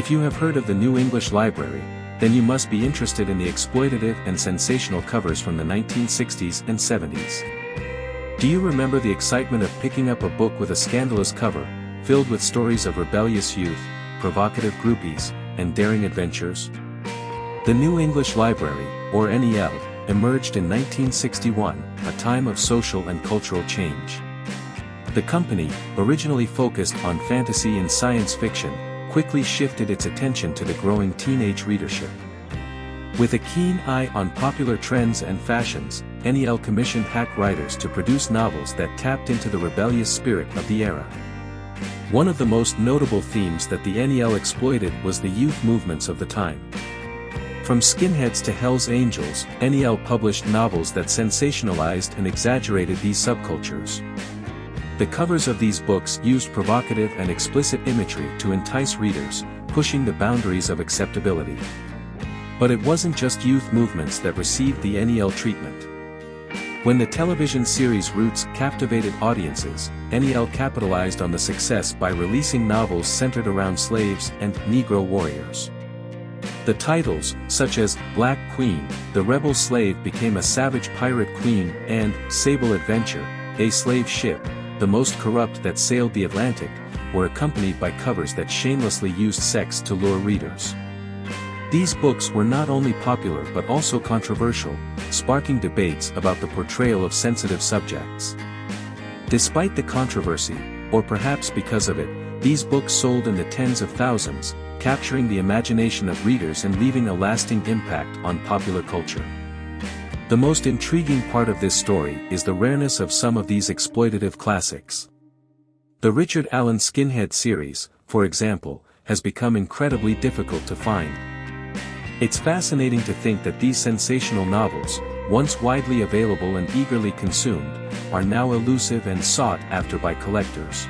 If you have heard of the New English Library, then you must be interested in the exploitative and sensational covers from the 1960s and 70s. Do you remember the excitement of picking up a book with a scandalous cover, filled with stories of rebellious youth, provocative groupies, and daring adventures? The New English Library, or NEL, emerged in 1961, a time of social and cultural change. The company, originally focused on fantasy and science fiction, quickly shifted its attention to the growing teenage readership. With a keen eye on popular trends and fashions, NEL commissioned hack writers to produce novels that tapped into the rebellious spirit of the era. One of the most notable themes that the NEL exploited was the youth movements of the time. From skinheads to Hell's Angels, NEL published novels that sensationalized and exaggerated these subcultures. The covers of these books used provocative and explicit imagery to entice readers, pushing the boundaries of acceptability. But it wasn't just youth movements that received the NEL treatment. When the television series Roots captivated audiences, NEL capitalized on the success by releasing novels centered around slaves and Negro warriors. The titles, such as Black Queen, The Rebel Slave Became a Savage Pirate Queen, and Sable Adventure, A Slave Ship, The Most Corrupt That Sailed the Atlantic, were accompanied by covers that shamelessly used sex to lure readers. These books were not only popular but also controversial, sparking debates about the portrayal of sensitive subjects. Despite the controversy, or perhaps because of it, these books sold in the tens of thousands, capturing the imagination of readers and leaving a lasting impact on popular culture. The most intriguing part of this story is the rareness of some of these exploitative classics. The Richard Allen Skinhead series, for example, has become incredibly difficult to find. It's fascinating to think that these sensational novels, once widely available and eagerly consumed, are now elusive and sought after by collectors.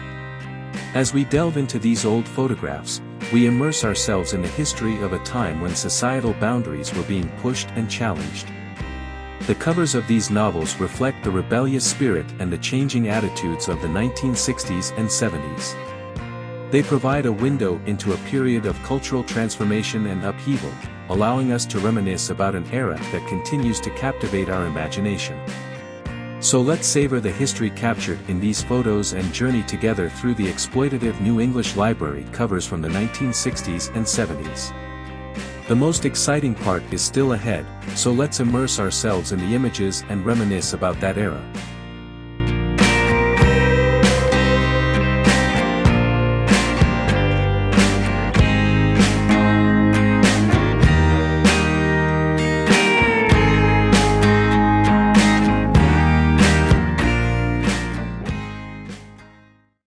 As we delve into these old photographs, we immerse ourselves in the history of a time when societal boundaries were being pushed and challenged. The covers of these novels reflect the rebellious spirit and the changing attitudes of the 1960s and 70s. They provide a window into a period of cultural transformation and upheaval, allowing us to reminisce about an era that continues to captivate our imagination. So let's savor the history captured in these photos and journey together through the exploitative New English Library covers from the 1960s and 70s. The most exciting part is still ahead, so let's immerse ourselves in the images and reminisce about that era.